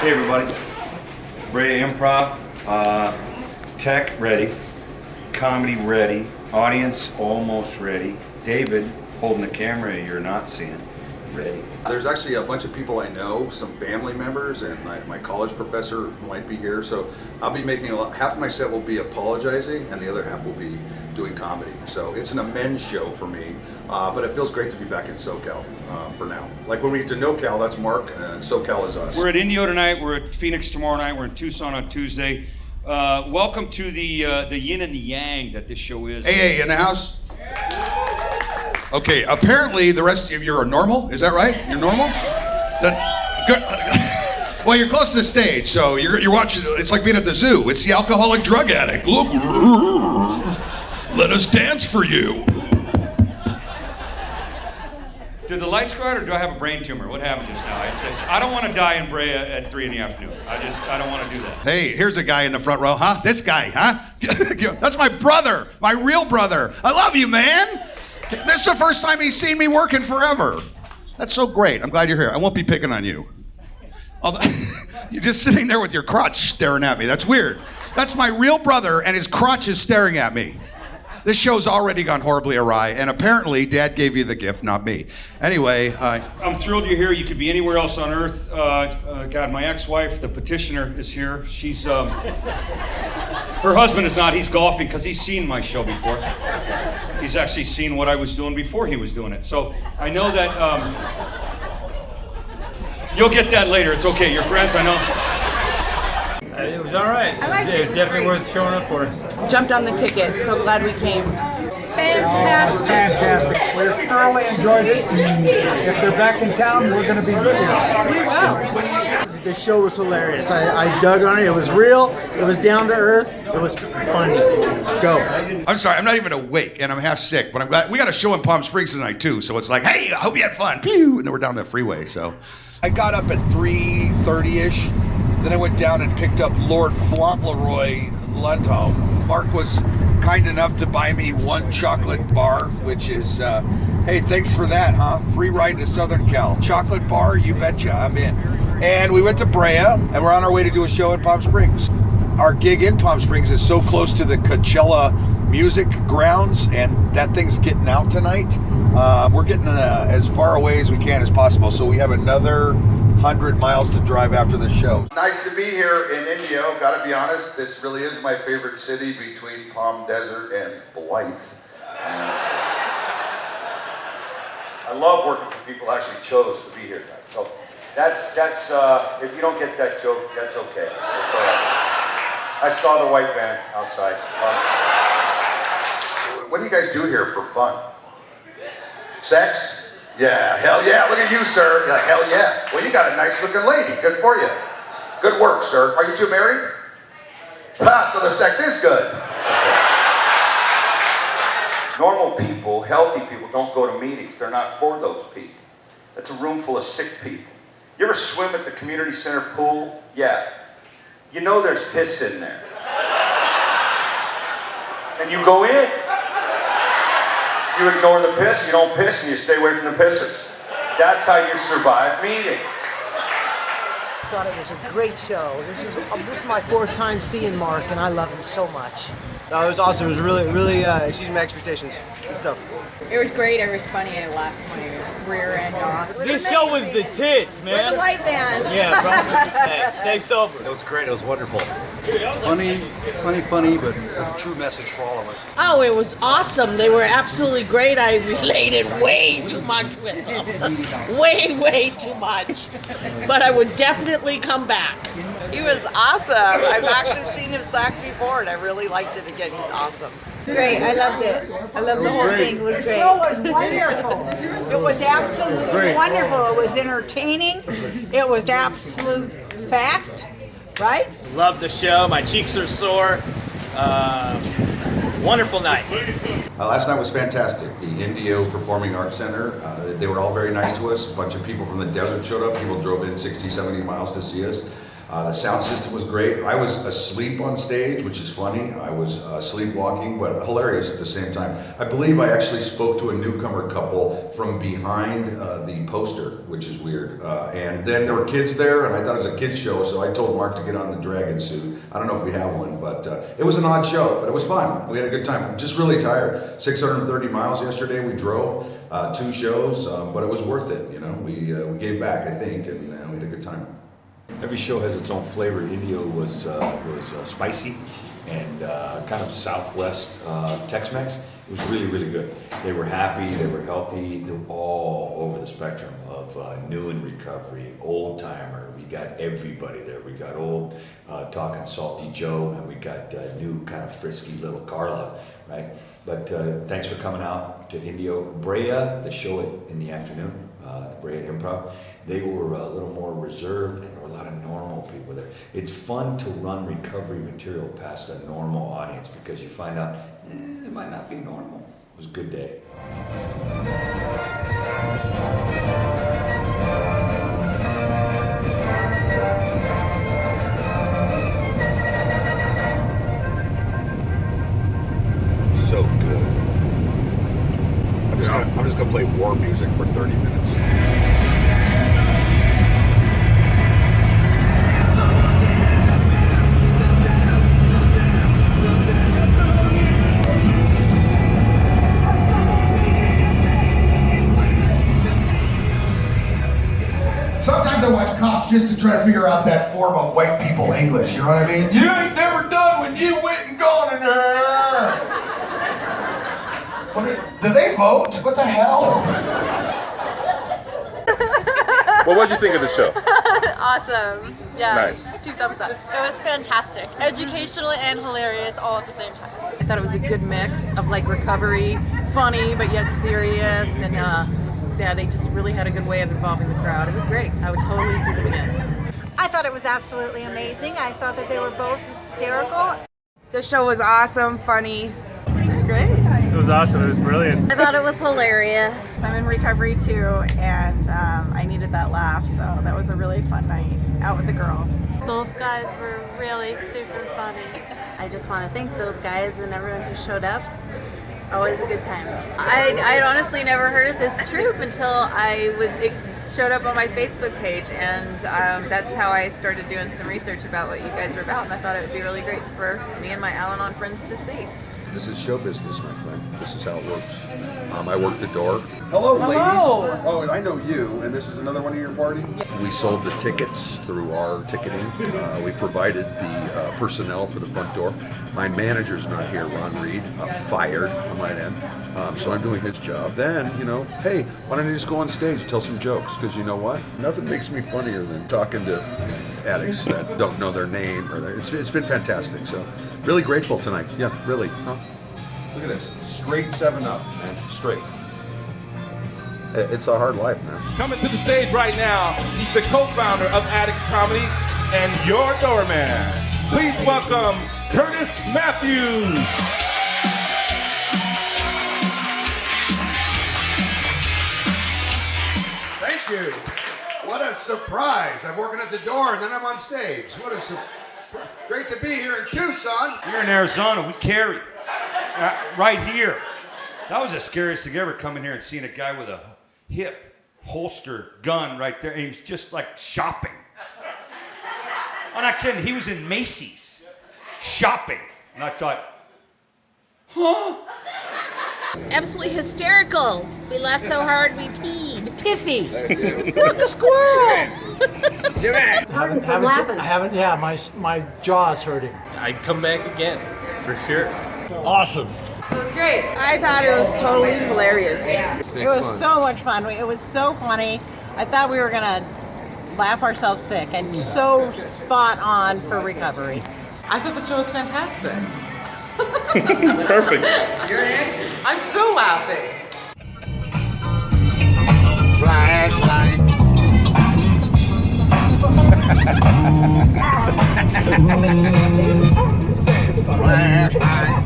Hey everybody, Brea Improv, tech ready, comedy ready, audience almost ready, David holding the camera you're not seeing, ready. There's actually a bunch of people I know, some family members, and my college professor might be here, so I'll be making half of my set will be apologizing and the other half will be doing comedy. So it's an amends show for me, but it feels great to be back in SoCal for now. Like when we get to NoCal, that's Mark, and SoCal is us. We're at Indio tonight, we're at Phoenix tomorrow night, we're in Tucson on Tuesday. Welcome to the yin and the yang that this show is. Hey, in the house? Okay, apparently the rest of you are normal, is that right? You're normal? Good. Well, you're close to the stage, so you're watching, it's like being at the zoo. It's the alcoholic drug addict. Look, let us dance for you. Did the lights go out or do I have a brain tumor? What happened just now? I don't want to die in Brea at 3 in the afternoon. I don't want to do that. Hey, here's a guy in the front row, huh? This guy, huh? That's my brother, my real brother. I love you, man. This is the first time he's seen me working forever. That's so great. I'm glad you're here. I won't be picking on you. Although, you're just sitting there with your crotch staring at me. That's weird. That's my real brother, and his crotch is staring at me. This show's already gone horribly awry, and apparently Dad gave you the gift, not me. Anyway, I'm thrilled you're here. You could be anywhere else on earth. God, my ex-wife, the petitioner, is here. She's, her husband is not. He's golfing because he's seen my show before. He's actually seen what I was doing before he was doing it. So I know that, you'll get that later. It's okay. You're friends, I know. It was all right. I liked it. It was definitely worth showing up for. Jumped on the ticket. So glad we came. Fantastic. Fantastic. We thoroughly enjoyed it. If they're back in town, we're going to be here. We will. The show was hilarious. I dug on it. It was real. It was down to earth. It was funny. Go. I'm sorry, I'm not even awake, and I'm half sick, but I'm glad. We got a show in Palm Springs tonight, too, so it's like, hey, I hope you had fun. Pew! And then we're down the freeway, so. I got up at 3:30ish, then I went down and picked up Lord Fauntleroy Lundholm. Mark was kind enough to buy me one chocolate bar, which is, hey, thanks for that, huh? Free ride to Southern Cal. Chocolate bar, you betcha, I'm in. And we went to Brea, and we're on our way to do a show in Palm Springs. Our gig in Palm Springs is so close to the Coachella music grounds, and that thing's getting out tonight. We're getting as far away as we can as possible, so we have another 100 miles to drive after the show. Nice to be here in Indio. Gotta be honest, this really is my favorite city between Palm Desert and Blythe. I love working for people who actually chose to be here tonight. So that's if you don't get that joke, that's okay. That's all right. I saw the white van outside. What do you guys do here for fun? Sex? Yeah, hell yeah. Look at you, sir. You're like, hell yeah. Well, you got a nice looking lady. Good for you. Good work, sir. Are you two married? Ah, so the sex is good. Normal people, healthy people, don't go to meetings. They're not for those people. That's a room full of sick people. You ever swim at the community center pool? Yeah. You know there's piss in there. And you go in. You ignore the piss, you don't piss, and you stay away from the pissers. That's how you survive meetings. I thought it was a great show. This is my fourth time seeing Mark, and I love him so much. No, it was awesome. It was really exceeded my expectations. Good stuff. It was great. It was funny. I laughed my rear end off. This show was the tits, man. With the white van. Yeah, bro. Hey, stay sober. It was great. It was wonderful. Funny, but a true message for all of us. Oh, it was awesome. They were absolutely great. I related way too much with them. Way too much. But I would definitely come back. He was awesome. I've actually seen him slack before, and I really liked it again. He's awesome. Great. I loved it. I loved the whole thing. It was great. The show was wonderful. It was absolutely wonderful. It was entertaining. It was absolute fact, right? Love the show. My cheeks are sore. Wonderful night. Last night was fantastic. The Indio Performing Arts Center, they were all very nice to us. A bunch of people from the desert showed up. People drove in 60, 70 miles to see us. The sound system was great. I was asleep on stage, which is funny. I was sleepwalking, but hilarious at the same time. I believe I actually spoke to a newcomer couple from behind the poster, which is weird. And then there were kids there, and I thought it was a kids show, so I told Mark to get on the dragon suit. I don't know if we have one, but it was an odd show, but it was fun. We had a good time. Just really tired. 630 miles yesterday we drove, 2 shows, but it was worth it. You know, we gave back, I think, and we had a good time. Every show has its own flavor. Indio was spicy and kind of Southwest Tex-Mex. It was really, really good. They were happy, they were healthy, they were all over the spectrum of new and recovery, old timer. We got everybody there. We got old talking salty Joe, and we got new kind of frisky little Carla, right? But thanks for coming out to Indio. Brea, the show in the afternoon, the Brea Improv, they were a little more reserved, and there were a lot of normal people there. It's fun to run recovery material past a normal audience because you find out it might not be normal. It was a good day. So good. I'm just gonna play war music for 30 minutes. Sometimes I watch cops just to try to figure out that form of white people English, you know what I mean? You ain't never done when you went and gone in there. Do they vote? What the hell? Well, what'd you think of the show? Awesome. Yeah. Nice. 2 thumbs up. It was fantastic. Educational and hilarious all at the same time. I thought it was a good mix of like recovery, funny, but yet serious, and yeah, they just really had a good way of involving the crowd. It was great. I would totally see them again. I thought it was absolutely amazing. I thought that they were both hysterical. The show was awesome, funny. It was great. It was awesome. It was brilliant. I thought it was hilarious. I'm in recovery too, and I needed that laugh, so that was a really fun night out with the girls. Both guys were really super funny. I just want to thank those guys and everyone who showed up. Always a good time. I'd honestly never heard of this troupe until it showed up on my Facebook page, and that's how I started doing some research about what you guys were about, and I thought it would be really great for me and my Al-Anon friends to see. This is show business, my friend. This is how it works. I work the door. Hello, ladies. Hello. Oh, and I know you, and this is another one of your party? We sold the tickets through our ticketing. We provided the personnel for the front door. My manager's not here, Ron Reed, fired, I might add. So I'm doing his job. Then, hey, why don't you just go on stage and tell some jokes? Because you know what? Nothing makes me funnier than talking to addicts that don't know their name. It's been fantastic. So really grateful tonight. Yeah, really. Huh? Look at this. Straight 7-Up, man. Straight. It's a hard life, man. Coming to the stage right now, he's the co-founder of Addicts Comedy and your doorman. Please welcome Kurtis Matthews. Thank you. What a surprise. I'm working at the door and then I'm on stage. What a great to be here in Tucson. Here in Arizona, we carry right here. That was the scariest thing ever, coming here and seeing a guy with a hip holster gun right there. And he was just like shopping. I'm not kidding. He was in Macy's shopping. And I thought, huh? Absolutely hysterical. We laughed so hard we peed. Piffy. Look, a squirrel. I haven't. Yeah, my jaw's hurting. I'd come back again, for sure. Awesome. It was great. I thought it was totally hilarious. Big It was fun. so much fun. It was so funny. I thought we were gonna laugh ourselves sick, and so spot on for recovery. I thought the show was fantastic. Perfect. I'm still laughing. Flashlight. Flashlight.